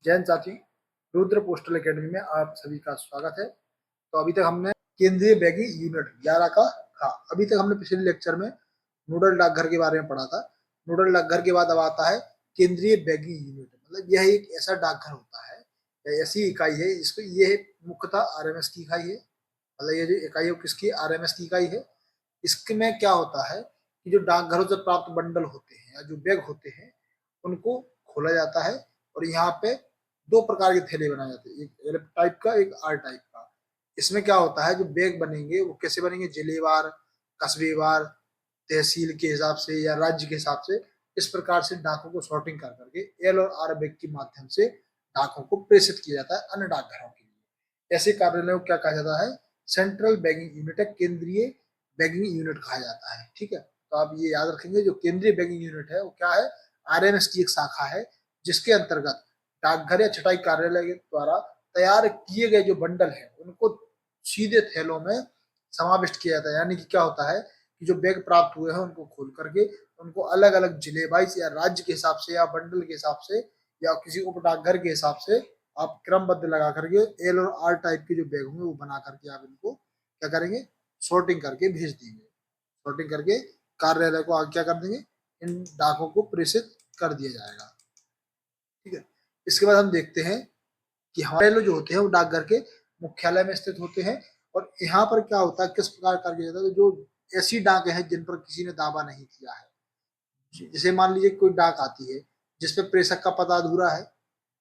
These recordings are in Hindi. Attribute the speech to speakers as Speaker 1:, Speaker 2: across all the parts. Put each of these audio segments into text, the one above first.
Speaker 1: जैन साथी, रुद्र पोस्टल एकेडमी में आप सभी का स्वागत है। तो अभी तक हमने केंद्रीय बैगिंग यूनिट 11 का था। अभी तक हमने पिछले लेक्चर में नोडल डाकघर के बारे में पढ़ा था। नोडल डाकघर के बाद अब आता है केंद्रीय बैगिंग यूनिट। मतलब यह एक ऐसा डाकघर होता है या ऐसी इकाई है, इसको ये मुख्यतः आरएमएस की इकाई है। मतलब ये जो इकाई है किसकी, आरएमएस की इकाई है। इसमें क्या होता है कि जो डाकघरों से प्राप्त बंडल होते हैं या जो बैग होते हैं उनको खोला जाता है और यहाँ पे दो प्रकार के थैले बनाए जाते हैं, एक एल टाइप का, एक आर टाइप का। इसमें क्या होता है, जो बैग बनेंगे वो कैसे बनेंगे, जिलेवार, कस्बेवार, तहसील के हिसाब से या राज्य के हिसाब से। इस प्रकार से डाकों को सॉर्टिंग कर करके एल और आर बैग के माध्यम से डाकों को प्रेषित किया जाता है अन्य डाकघरों के लिए। ऐसे कार्यालयों को क्या कहा जाता है, सेंट्रल बैगिंग यूनिट है, केंद्रीय बैगिंग यूनिट कहा जाता है। ठीक है, तो आप ये याद रखेंगे, जो केंद्रीय बैगिंग यूनिट है वो क्या है, आरएमएस की एक शाखा है, जिसके अंतर्गत डाकघर या छटाई कार्यालय के द्वारा तैयार किए गए जो बंडल है उनको सीधे थैलों में समाविष्ट किया जाता है। यानी कि क्या होता है कि जो बैग प्राप्त हुए हैं उनको खोल करके उनको अलग अलग जिले वाइज या राज्य के हिसाब से या बंडल के हिसाब से या किसी उप डाकघर के हिसाब से आप क्रमबद्ध लगा करके एल और आर टाइप के जो बैग होंगे वो बना करके आप इनको क्या करेंगे, सॉर्टिंग करके भेज देंगे। सॉर्टिंग करके कार्यालय को आगे क्या कर देंगे, इन डाकों को प्रेषित कर दिया जाएगा। ठीक है, इसके बाद हम देखते हैं कि हमारे लोग जो होते हैं वो डाकघर के मुख्यालय में स्थित होते हैं। और यहाँ पर क्या होता है, किस प्रकार का किया जाता है, जो ऐसी डाकें हैं जिन पर किसी ने दावा नहीं किया है। जैसे मान लीजिए कोई डाक आती है जिसपे प्रेषक का पता अधूरा है,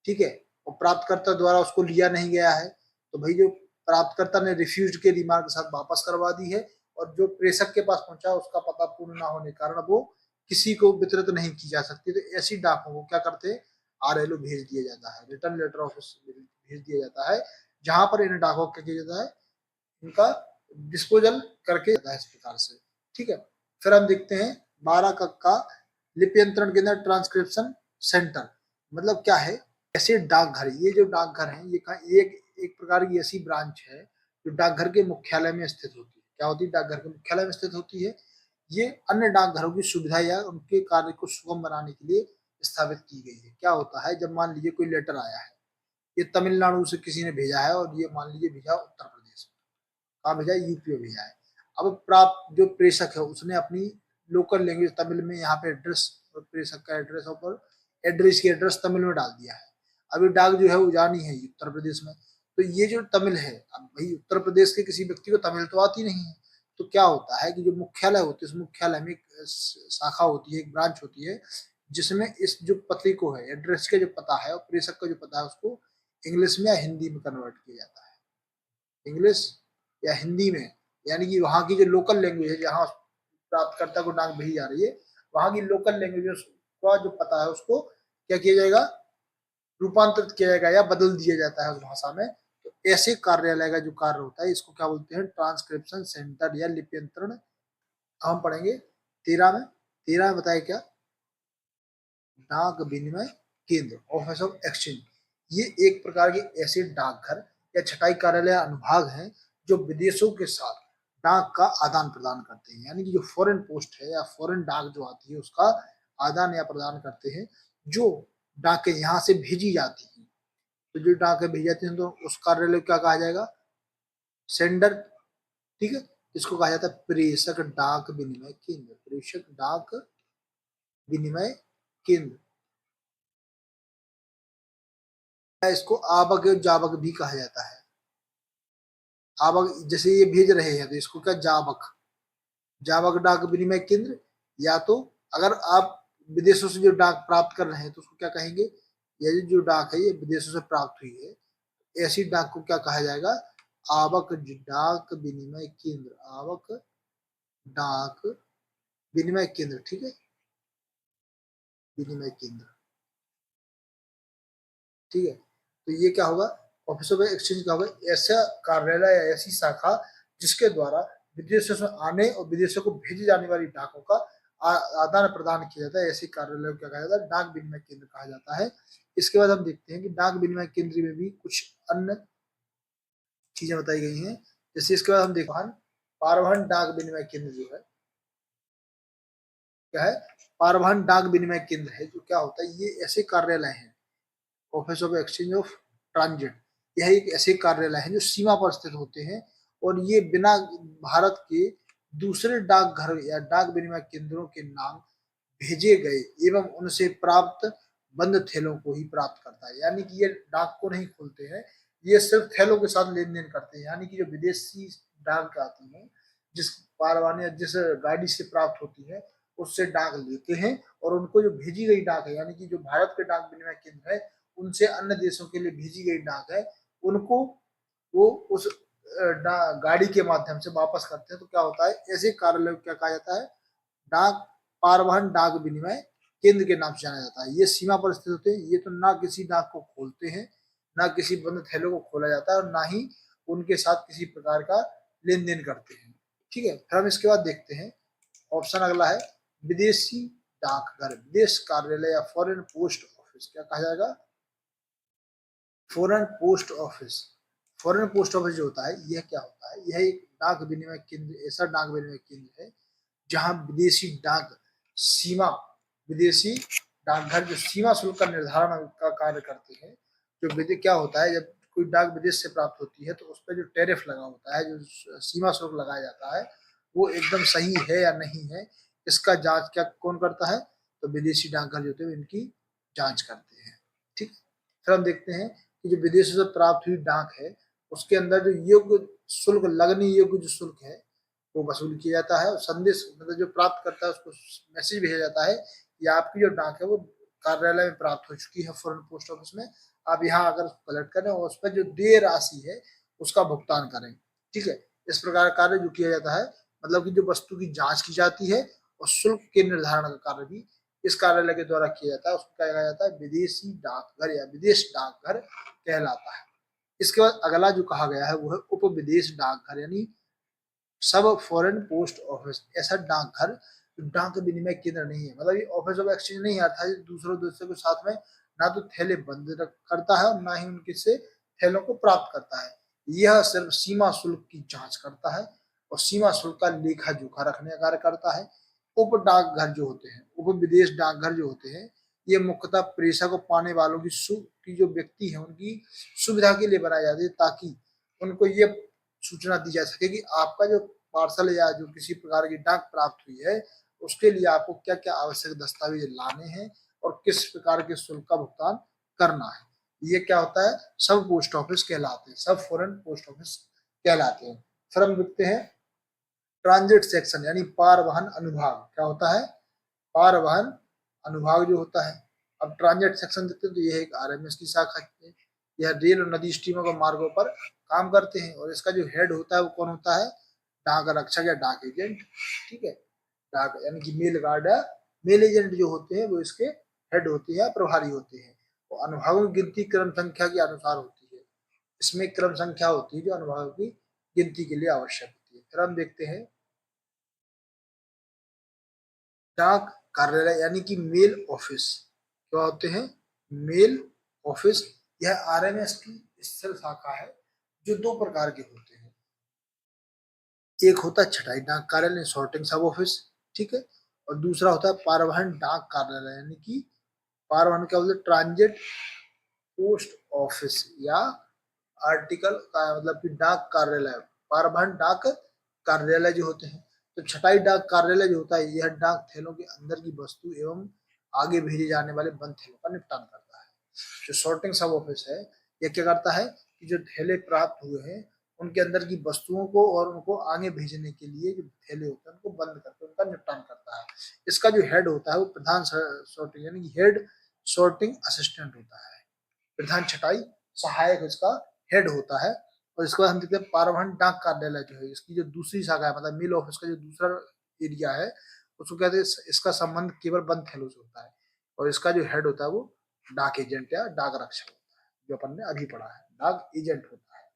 Speaker 1: ठीक है, और प्राप्तकर्ता द्वारा उसको लिया नहीं गया है, तो भाई जो प्राप्तकर्ता ने रिफ्यूज के रिमार्क के साथ वापस करवा दी है और जो प्रेषक के पास पहुंचा उसका पता पूर्ण ना होने के कारण वो किसी को वितरित नहीं की जा सकती, तो ऐसी डाकों को क्या करते हैं, आरएलओ भेज दिया जाता है, रिटर्न लेटर ऑफिस भेज दिया जाता है, जहां पर इन डाकों क्या किया जाता है, इनका डिस्पोजल करके जाता है इस प्रकार से। ठीक है, फिर हम देखते हैं 12 का लिप्यंतरण केंद्र ट्रांसक्रिप्शन सेंटर। मतलब क्या है, ऐसे डाकघर, ये जो डाकघर है ये एक प्रकार की ऐसी ब्रांच है जो डाकघर के मुख्यालय में स्थित होती है। क्या होती है, डाकघर के मुख्यालय में स्थित होती है। ये अन्य डाकघरों की सुविधा या उनके कार्य को सुगम बनाने के लिए स्थापित की गई है। क्या होता है, जब मान लीजिए कोई लेटर आया है, ये तमिलनाडु से किसी ने भेजा है और ये मान लीजिए भेजा उत्तर प्रदेश में, कहाँ भेजा, यूपी में भेजा है। अब प्राप्त जो प्रेषक है उसने अपनी लोकल लैंग्वेज तमिल में यहाँ पे एड्रेस, प्रेषक का एड्रेस और एड्रेस की एड्रेस तमिल में डाल दिया है। अभी डाक जो है वो जानी है उत्तर प्रदेश में, तो ये जो तमिल है, अब भाई उत्तर प्रदेश के किसी व्यक्ति को तमिल तो आती नहीं है, तो क्या होता है कि जो मुख्यालय होती है उस मुख्यालय में एक शाखा होती है, एक ब्रांच होती है, जिसमें इस जो पते को है, एड्रेस का जो पता है और प्रेषक का जो पता है उसको इंग्लिश में या हिंदी में कन्वर्ट किया जाता है, इंग्लिश या हिंदी में। यानी कि वहाँ की जो लोकल लैंग्वेज है, जहाँ प्राप्तकर्ता को डाक भेजी जा रही है, वहाँ की लोकल लैंग्वेज का जो पता है उसको क्या किया जाएगा, रूपांतरित किया जाएगा या बदल दिया जाता है उस भाषा में। तो ऐसे कार्यालय का जो कार्य होता है इसको क्या बोलते हैं, ट्रांसक्रिप्शन सेंटर या लिप्यंतरण। हम पढ़ेंगे 13 में। 13 में बताए क्या, डाक विनिमय केंद्र, ऑफिस ऑफ एक्सचेंज। ये एक प्रकार के ऐसे डाकघर या छटाई कार्यालय अनुभाग हैं जो विदेशों के साथ डाक का आदान प्रदान करते हैं। यानी कि जो फॉरेन पोस्ट है या फॉरेन डाक जो आती है उसका आदान या प्रदान करते हैं। जो डाकें यहाँ से भेजी जाती हैं, तो जो डाकें भेजी जाती हैं तो उस कार्यालय को क्या कहा जाएगा, सेंडर। ठीक है, इसको कहा जाता है प्रेषक डाक विनिमय केंद्र, प्रेषक डाक विनिमय केंद्र। इसको आवक और जावक भी कहा जाता है। आवक जैसे ये भेज रहे हैं तो इसको क्या, जावक, जावक डाक विनिमय केंद्र। या तो अगर आप विदेशों से जो डाक प्राप्त कर रहे हैं तो उसको क्या कहेंगे, ये जो डाक है ये विदेशों से प्राप्त हुई है, ऐसी डाक को क्या कहा जाएगा, आवक डाक विनिमय केंद्र, आवक डाक विनिमय केंद्र। ठीक है, विनिमय केंद्र। ठीक है, तो ये क्या होगा, ऑफिस ऑफ एक्सचेंज क्या होगा, ऐसा कार्यालय या ऐसी शाखा जिसके द्वारा विदेशों से आने और विदेशों को भेजी जाने वाली डाकों का आदान प्रदान किया जाता है। ऐसे कार्यालय को क्या कहा जाता है, डाक विनिमय केंद्र कहा जाता है। इसके बाद हम देखते हैं कि डाक विनिमय केंद्र में भी कुछ अन्य चीजें बताई गई हैं। जैसे इसके बाद हम देखते हैं पारवहन डाक विनिमय केंद्र जो है, क्या है, पारवहन डाक विनिमय केंद्र है, जो क्या होता है, ये ऐसे कार्यालय हैं, office of exchange of transit, यह एक ऐसे कार्यालय है जो सीमा पर स्थित होते हैं और ये बिना भारत के दूसरे डाकघर या डाक विनिमय केंद्रों के नाम भेजे गए एवं उनसे प्राप्त बंद थैलों को ही प्राप्त करता है। यानी कि ये डाक को नहीं खोलते हैं, ये सिर्फ थैलों के साथ लेन देन करते हैं। यानी कि जो विदेशी डाक आती है, जिस पारवाने या जिस गाड़ी से प्राप्त होती है, उससे डाक लेते हैं और उनको जो भेजी गई डाक है, यानी कि जो भारत के डाक विनिमय केंद्र है उनसे अन्य देशों के लिए भेजी गई डाक है, उनको वो उस गाड़ी के माध्यम से वापस करते हैं। तो क्या होता है, ऐसे कार्यालय क्या कहा जाता है, डाक पारवहन डाक विनिमय केंद्र के नाम से जाना जाता है। ये सीमा पर स्थित होते हैं। ये तो ना किसी डाक को खोलते हैं, ना किसी बंद थैलों को खोला जाता है और ना ही उनके साथ किसी प्रकार का लेन देन करते हैं। ठीक है, फिर हम इसके बाद देखते हैं ऑप्शन अगला है विदेशी डाकघर, विदेश कार्यालय या फॉरेन पोस्ट ऑफिस। क्या कहा जाएगा, foreign post office. Foreign post office जो होता है यह क्या होता है, यह एक डाक विनिमय केंद्र, ऐसा डाक विनिमय केंद्र है जहां विदेशी डाक सीमा, विदेशी डाकघर जो सीमा शुल्क का निर्धारण का कार्य करते हैं। जो विदेश क्या होता है, जब कोई डाक विदेश से प्राप्त होती है तो उस पर जो टैरिफ लगा होता है, जो सीमा शुल्क लगाया जाता है, वो एकदम सही है या नहीं है, इसका जांच क्या कौन करता है, तो विदेशी डाकघर जो होते हैं इनकी जांच करते हैं। ठीक, फिर हम देखते हैं कि जो विदेशों से प्राप्त हुई डाक है उसके अंदर जो योग्य शुल्क, लगने योग्य जो शुल्क है वो वसूल किया जाता है और संदेश मतलब जो प्राप्त करता है उसको मैसेज भेजा जाता है कि आपकी जो डाक है वो कार्यालय में प्राप्त हो चुकी है, फॉरेन पोस्ट ऑफिस में, आप यहाँ आकर कलेक्ट करें और उस पर जो देय राशि है उसका भुगतान करें। ठीक है, इस प्रकार कार्य जो किया जाता है, मतलब कि जो वस्तु की जांच की जाती है और शुल्क के निर्धारण का कार्य भी इस कार्यालय के द्वारा किया जाता है, उसको क्या कहा जाता है, विदेशी डाकघर या विदेश डाकघर कहलाता है। इसके बाद अगला जो कहा गया है वो है उप विदेश डाकघर, यानी सब फॉरेन पोस्ट ऑफिस। ऐसा डाकघर डाक विनिमय केंद्र नहीं है, मतलब ये ऑफिस ऑफ एक्सचेंज नहीं आता है, दूसरों देशों के साथ में ना तो थैले बंद करता है और ना ही उनके से थैलों को प्राप्त करता है। यह सिर्फ सीमा शुल्क की जांच करता है और सीमा शुल्क का लेखा जोखा रखने का कार्य करता है। उप डाकघर जो होते हैं, उप विदेश डाकघर जो होते हैं, ये मुख्यतः प्रेषक को पाने वालों की जो व्यक्ति है उनकी सुविधा के लिए बनाए जाते हैं, ताकि उनको ये सूचना दी जा सके कि आपका जो पार्सल या जो किसी प्रकार की डाक प्राप्त हुई है उसके लिए आपको क्या क्या आवश्यक दस्तावेज लाने हैं और किस प्रकार के शुल्क का भुगतान करना है। ये क्या होता है, सब पोस्ट ऑफिस कहलाते हैं, सब फॉरेन पोस्ट ऑफिस कहलाते हैं। फिर हम देखते हैं ट्रांजिट सेक्शन, यानी पारवहन अनुभाग। क्या होता है, पारवहन अनुभाग जो होता है। अब ट्रांजिट सेक्शन देखते हैं तो यह एक आरएमएस की शाखा है, यह रेल और नदी स्टीमर के मार्गों पर काम करते हैं और इसका जो हेड होता है वो कौन होता है, डाक रक्षक या डाक एजेंट। ठीक है, डाक यानी कि मेल गार्ड या मेल एजेंट जो होते हैं वो इसके हेड होते हैं, प्रभारी होते हैं। और अनुभागों की गिनती क्रम संख्या के अनुसार होती है, इसमें क्रम संख्या होती है जो अनुभागों की गिनती के लिए आवश्यक होती है। फिर हम देखते हैं डाक कार्यालय, यानी कि मेल ऑफिस। क्या होते हैं, मेल ऑफिस। यह आरएमएस की स्थिर शाखा है जो दो प्रकार के होते हैं। एक होता है छटाई डाक कार्यालय, सॉर्टिंग सब ऑफिस। ठीक है, और दूसरा होता है पारवहन डाक कार्यालय, यानी कि पारवहन क्या बोलते हैं, ट्रांजिट पोस्ट ऑफिस या आर्टिकल का मतलब कि डाक कार्यालय, पारवहन डाक कार्यालय जो होते हैं। तो छटाई डाक कार्यालय जो होता है यह डाक थैलों के अंदर की वस्तु एवं आगे भेजे जाने वाले बंद थैलों का निपटान करता है। जो सॉर्टिंग सब ऑफिस है यह क्या करता है कि जो थैले प्राप्त हुए हैं उनके अंदर की वस्तुओं को और उनको आगे भेजने के लिए जो थैले होते हैं उनको बंद करके उनका निपटान करता है। इसका जो हेड होता है वो प्रधान सॉर्टिंग यानी कि हेड सॉर्टिंग असिस्टेंट होता है, प्रधान छटाई सहायक इसका हेड होता है। और इसके बाद हम देखते हैं पारवहन डाक कार्यालय जो है, इसकी जो दूसरी शाखा है, मतलब मिल ऑफिस का जो दूसरा एरिया है उसको कहते हैं, इसका संबंध केवल बंद थैलों से होता है और इसका जो हेड होता है वो डाक एजेंट या डाक रक्षक होता है, जो अपन ने अभी पढ़ा है, डाक एजेंट होता है।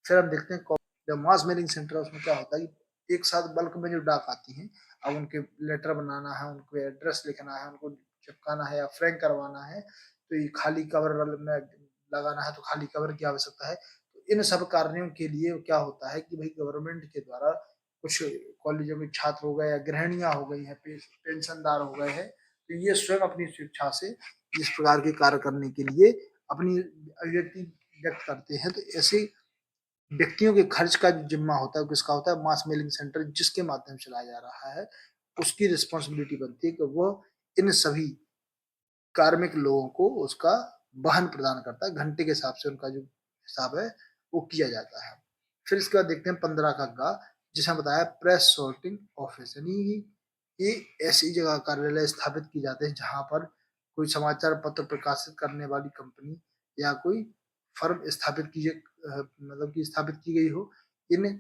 Speaker 1: फिर हम देखते हैं जो मास मेलिंग सेंटर है उसमें क्या होता है कि एक साथ बल्क में जो डाक आती है, अब उनके लेटर बनाना है, उनको एड्रेस लिखना है, उनको चिपकाना है या फ्रैंक करवाना है, तो ये खाली कवर में लगाना है तो खाली कवर की आवश्यकता है। तो इन सब कार्यों के लिए क्या होता है कि भाई गवर्नमेंट के द्वारा कुछ कॉलेजों में छात्र हो गए या गृहणियां हो गई हैं, पेंशनदार हो गए हैं, तो ये स्वयं अपनी स्वेच्छा से इस प्रकार के कार्य करने के लिए अपनी अभिव्यक्ति व्यक्त करते हैं, तो ऐसे व्यक्तियों के खर्च का जो जिम्मा होता है किसका होता है? मास मेलिंग सेंटर जिसके माध्यम से चलाया जा रहा है उसकी रिस्पॉन्सिबिलिटी बनती है कि वो इन सभी कार्मिक लोगों को उसका वाहन प्रदान करता है। घंटे के हिसाब से उनका जो हिसाब है वो किया जाता है। फिर इसके बाद देखते हैं 15 का गा, जिसमें बताया प्रेस सॉर्टिंग ऑफिस, यानी ये ऐसी जगह कार्यालय स्थापित की जाते हैं जहां पर कोई समाचार पत्र प्रकाशित करने वाली कंपनी या कोई फर्म स्थापित की मतलब की स्थापित की गई हो। इन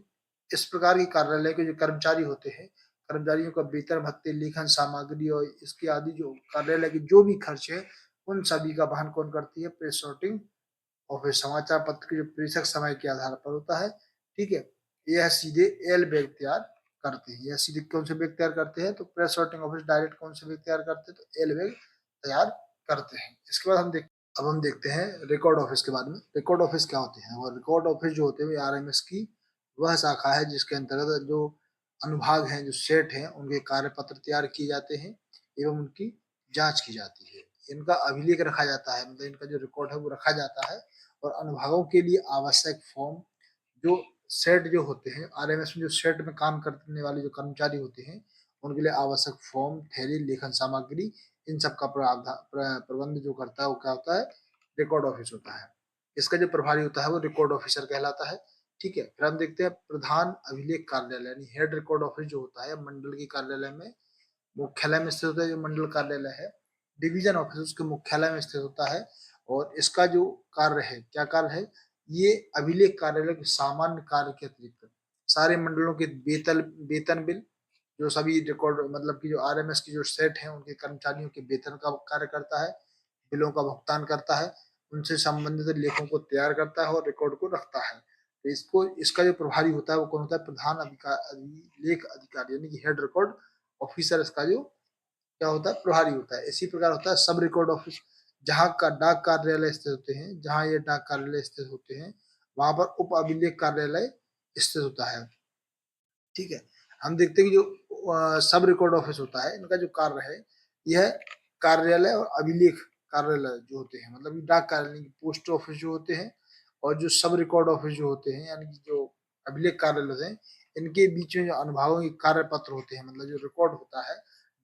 Speaker 1: इस प्रकार के कार्यालय के जो कर्मचारी होते हैं, कर्मचारियों का वेतन भत्ते, लेखन सामग्री और इसके आदि जो कार्यालय के जो भी खर्च है उन सभी का वहन कौन करती है? Press sorting office. समाचार पत्र के जो प्रेषक समय के आधार पर होता है, ठीक है, यह सीधे एल बैग तैयार करते हैं। यह सीधे कौन से बैग तैयार करते हैं? तो प्रेस सॉर्टिंग ऑफिस डायरेक्ट कौन से बैग तैयार करते हैं? तो एल बैग तैयार करते हैं। इसके बाद हम देखते हैं रिकॉर्ड ऑफिस के बारे में। रिकॉर्ड ऑफिस क्या होते हैं? और रिकॉर्ड ऑफिस जो होते हैं आरएमएस की वह शाखा है जिसके अंतर्गत जो अनुभाग हैं, जो सेट हैं, उनके कार्य पत्र तैयार किए जाते हैं एवं उनकी जांच की जाती है। इनका अभिलेख रखा जाता है, मतलब इनका जो रिकॉर्ड है वो रखा जाता है। और अनुभागों के लिए आवश्यक फॉर्म, जो सेट जो होते हैं आरएमएस में, जो सेट में काम करने वाले जो कर्मचारी होते हैं उनके लिए आवश्यक फॉर्म, थैली, लेखन सामग्री, इन सब का प्रबंध जो करता है वो क्या होता है? रिकॉर्ड ऑफिस होता है। इसका जो प्रभारी होता है वो रिकॉर्ड ऑफिसर कहलाता है। ठीक है, फिर हम देखते हैं प्रधान अभिलेख कार्यालय, यानी हेड रिकॉर्ड ऑफिस जो होता है मंडल के कार्यालय में, मुख्यालय में स्थित होता है। जो मंडल कार्यालय है, डिवीजन ऑफिस उसके मुख्यालय में स्थित होता है। और इसका जो कार्य है, क्या कार्य है? ये अभिलेख कार्यालय के सामान्य कार्य के अतिरिक्त सारे मंडलों के वेतन बिल, जो सभी रिकॉर्ड मतलब की जो आरएमएस की जो सेट है उनके कर्मचारियों के वेतन का कार्य करता है, बिलों का भुगतान करता है, उनसे संबंधित लेखों को तैयार करता है और रिकॉर्ड को रखता है। तो इसको इसका जो प्रभारी होता है वो कौन होता है? प्रधान अभिलेख अधिकारी, यानी कि हेड रिकॉर्ड ऑफिसर इसका जो क्या होता है? प्रभारी होता है। इसी प्रकार होता है सब रिकॉर्ड ऑफिस, जहाँ का डाक कार्यालय स्थित होते हैं, जहाँ ये डाक कार्यालय स्थित होते हैं वहां पर उप अभिलेख कार्यालय स्थित होता है। ठीक है, हम देखते हैं कि जो सब रिकॉर्ड ऑफिस होता है इनका जो कार्य है, यह कार्यालय और अभिलेख कार्यालय जो होते हैं, मतलब डाक कार्यालय पोस्ट ऑफिस जो होते हैं, और जो सब रिकॉर्ड ऑफिस जो होते हैं यानी कि जो अभिलेख कार्यालय होते हैं, इनके बीच में जो अनुभागों के कार्य पत्र होते हैं, मतलब जो रिकॉर्ड होता है,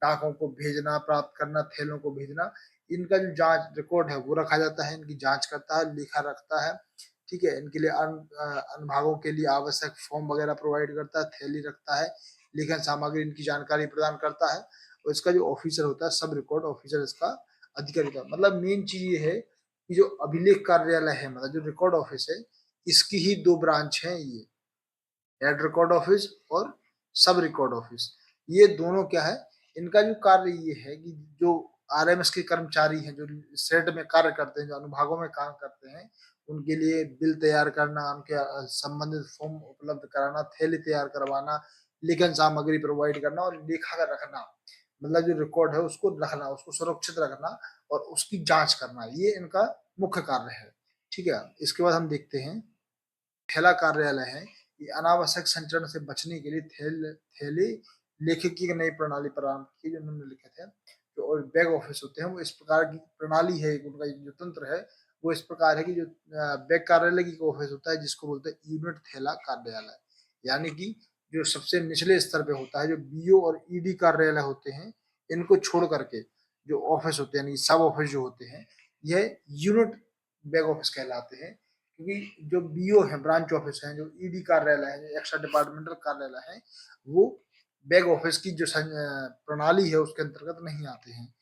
Speaker 1: डाकों को भेजना, प्राप्त करना, थैलों को भेजना, इनका जो जांच रिकॉर्ड है वो रखा जाता है, इनकी जांच करता है, लेखा रखता है। ठीक है, इनके लिए अनुभागों के लिए आवश्यक फॉर्म वगैरह प्रोवाइड करता है, थैली रखता है, लेखन सामग्री इनकी जानकारी प्रदान करता है। और इसका जो ऑफिसर होता है सब रिकॉर्ड ऑफिसर इसका अधिकारी होता है। मतलब मेन चीज ये है कि जो अभिलेख कार्यालय है, मतलब जो रिकॉर्ड ऑफिस है, इसकी ही दो ब्रांच है, ये हेड रिकॉर्ड ऑफिस और सब रिकॉर्ड ऑफिस। ये दोनों क्या है? इनका जो कार्य ये है कि जो आरएमएस के कर्मचारी हैं, जो सेट में कार्य करते हैं, जो अनुभागों में काम करते हैं, उनके लिए बिल तैयार करना, उनके संबंधित फॉर्म उपलब्ध कराना, थैली तैयार करवाना, लेखन सामग्री प्रोवाइड करना और लेखा रखना, मतलब जो रिकॉर्ड है उसको रखना, उसको सुरक्षित रखना और उसकी जांच करना, ये इनका मुख्य कार्य है। ठीक है, इसके बाद हम देखते हैं थैला कार्यालय है। ये अनावश्यक संचरण से बचने के लिए थैले लेखकी की नई प्रणाली प्रारंभ की, जो निम्नलिखित है। जो और बैग ऑफिस होते हैं वो इस प्रकार की प्रणाली है, उनका जो तंत्र है वो इस प्रकार है कि जो बैग कार्यालय की ऑफिस होता है जिसको बोलते हैं यूनिट थैला कार्यालय, यानी कि जो सबसे निचले स्तर पे होता है, जो बीओ और ईडी कार्यालय होते हैं, इनको छोड़ करके जो ऑफिस होते हैं, यानी सब ऑफिस जो होते हैं, यह यूनिट बैग ऑफिस कहलाते हैं। क्योंकि जो बीओ है, ब्रांच ऑफिस है, जो ईडी कार्यालय है, जो एक्स्ट्रा डिपार्टमेंटल कार्यालय है, वो बैग ऑफिस की जो प्रणाली है उसके अंतर्गत नहीं आते हैं।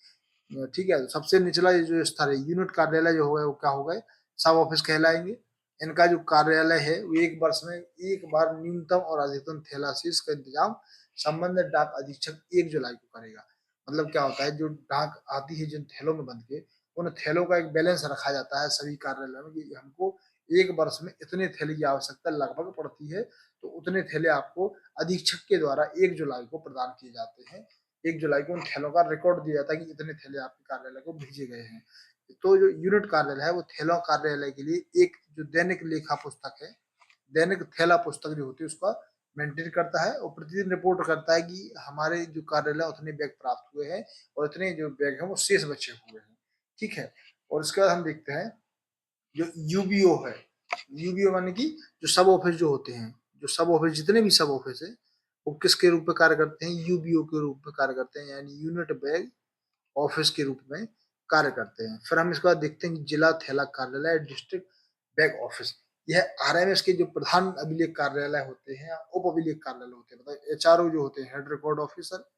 Speaker 1: ठीक है, सबसे निचला जो स्तर है यूनिट कार्यालय जो होगा वो क्या होगा? सब ऑफिस कहलाएंगे। इनका जो कार्यालय है वो एक वर्ष में एक बार न्यूनतम और अधिकतम थैलासीस का इंतजाम संबंधित डाक अधीक्षक 1 जुलाई को करेगा। मतलब क्या होता है, जो डाक आती है जिन थैलों में बंद के, उन थैलों का एक बैलेंस रखा जाता है सभी कार्यालयों में कि हमको एक वर्ष में इतने थैले की आवश्यकता लगभग पड़ती है, तो उतने थैले आपको अधीक्षक के द्वारा 1 जुलाई को प्रदान किए जाते हैं। 1 जुलाई को उन थैलों का रिकॉर्ड दिया जाता है कि इतने थैले आपके कार्यालय को भेजे गए हैं। तो जो यूनिट कार्यालय है वो थैलों कार्यालय के लिए एक जो दैनिक लेखा पुस्तक है, दैनिक थैला पुस्तक जो होती है उसका मेंटेन करता है और प्रतिदिन रिपोर्ट करता है कि हमारे जो कार्यालय उतने बैग प्राप्त हुए हैं और इतने जो बैग हैं वो शेष बचे हुए हैं। ठीक है, और इसके बाद हम देखते हैं जो यूबीओ है, यूबीओ माने कि जो सब ऑफिस जो होते हैं, जो सब ऑफिस जितने भी सब ऑफिस है वो किसके रूप में कार्य करते हैं, यूबीओ के रूप में कार्य करते हैं, यानी यूनिट बैग ऑफिस के रूप में कार्य करते हैं। फिर हम इसके बाद देखते हैं कि जिला थैला कार्यालय, डिस्ट्रिक्ट बैग ऑफिस, यह आरएमएस के जो प्रधान अभिलेख कार्यालय होते हैं, उप अभिलेख कार्यालय होते हैं, मतलब एचआरओ जो होते हैं, head record officer,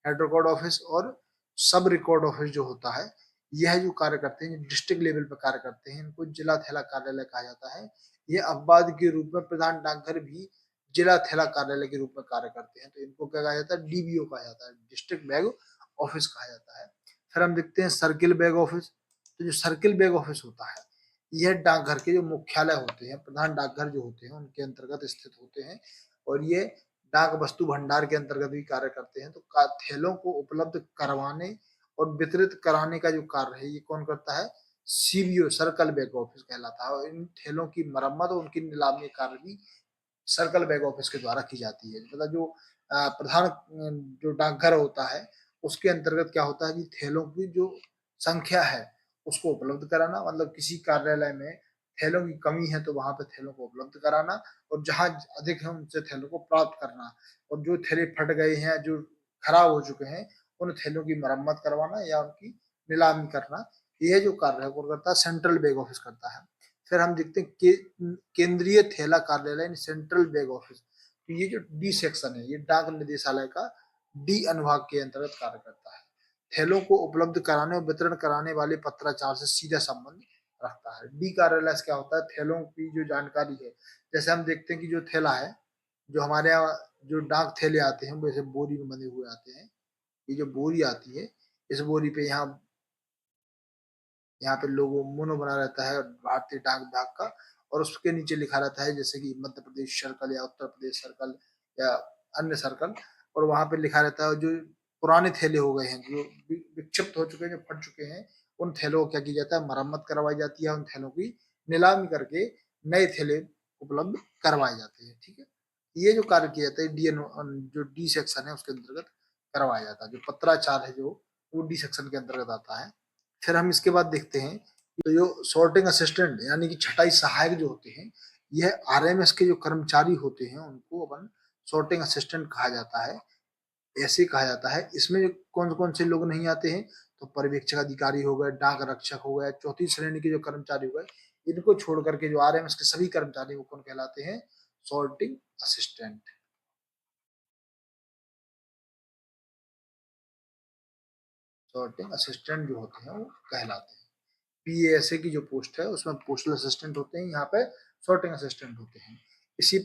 Speaker 1: head record office और सब रिकॉर्ड ऑफिस जो होता है, यह जो कार्य करते हैं, डिस्ट्रिक्ट लेवल पर कार्य करते हैं, इनको जिला थैला कार्यालय कहा जाता है। ये अपवाद के रूप में प्रधान डाकघर भी जिला थैला कार्यालय के रूप में कार्य करते हैं, तो इनको क्या कहा जाता है, डीबीओ कहा जाता है, डिस्ट्रिक्ट बैग ऑफिस कहा जाता है। फिर हम देखते हैं सर्किल बैग ऑफिस। तो जो सर्किल बैग ऑफिस होता है, यह डाकघर के जो मुख्यालय होते हैं, प्रधान डाकघर जो होते हैं, उनके अंतर्गत स्थित होते हैं, और ये डाक वस्तु भंडार के अंतर्गत भी कार्य करते हैं। तो थैलों को उपलब्ध करवाने और वितरित कराने का जो कार्य है, ये कौन करता है, सीबीओ, सर्कल बैग ऑफिस कहलाता है। और इन थैलों की मरम्मत और उनकी नीलामी कार्य भी सर्कल बैग ऑफिस के द्वारा की जाती है। मतलब जो प्रधान जो डाकघर होता है, उसके अंतर्गत क्या होता है कि थैलों की जो संख्या है उसको उपलब्ध कराना, मतलब किसी कार्यालय में थैलों की कमी है तो वहां पे थैलों को उपलब्ध कराना, और जहां अधिक है उनसे थैलों को प्राप्त करना, और जो थैले फट गए हैं, जो खराब हो चुके हैं, उन थैलों की मरम्मत करवाना या उनकी नीलामी करना, यह जो कार्य है वो करता है सेंट्रल बैग ऑफिस करता है। फिर हम देखते हैं केंद्रीय थैला कार्यालय, सेंट्रल बैग ऑफिस। तो ये जो डी सेक्शन है, ये डाक निदेशालय का डी अनुभाग के अंतर्गत कार्य करता है। थैलों को उपलब्ध कराने और वितरण कराने वाले पत्राचार से सीधा संबंध रखता है। डी कार्यालय से क्या होता है, थैलों की जो जानकारी है, जैसे हम देखते हैं कि जो थैला है, जो हमारे यहाँ जो डाक थैले आते हैं वैसे बोरी में बंधे हुए आते हैं। ये जो बोरी आती है, इस बोरी पे यहाँ पे लोगो मोनो बना रहता है भारतीय डाक विभाग का, और उसके नीचे लिखा रहता है जैसे कि मध्य प्रदेश सर्कल या उत्तर प्रदेश सर्कल या अन्य सर्कल, और वहां पे लिखा रहता है जो पुराने थैले हो गए हैं, जो विक्षिप्त हो चुके हैं, जो फट चुके हैं, उन थैलों को क्या किया जाता है, मरम्मत करवाई जाती है, उन थैलों की नीलामी करके नए थैले उपलब्ध करवाए जाते हैं। ठीक है, ये जो कार्य किया जाता है डीएन, जो डी सेक्शन है उसके अंतर्गत करवाया जाता है। जो पत्राचार है जो वो डी सेक्शन के अंतर्गत आता है। फिर हम इसके बाद देखते हैं तो जो सॉर्टिंग असिस्टेंट यानी कि छटाई सहायक जो होते हैं, यह आरएमएस के जो कर्मचारी होते हैं उनको अपन सॉर्टिंग असिस्टेंट कहा जाता है। ऐसे कहा जाता है। इसमें कौन कौन से लोग नहीं आते हैं, तो पर्यवेक्षक अधिकारी हो गए, डाक रक्षक हो गए, चौथी श्रेणी के जो कर्मचारी हो गए, इनको छोड़ करके जो आरएमएस के सभी कर्मचारी वो कौन कहलाते हैं, सॉर्टिंग असिस्टेंट। सॉर्टिंग असिस्टेंट जो होते हैं वो कहलाते हैं। पीएएसए की जो पोस्ट है उसमें पोस्टल असिस्टेंट होते हैं, यहाँ पे सॉर्टिंग असिस्टेंट होते हैं। इसी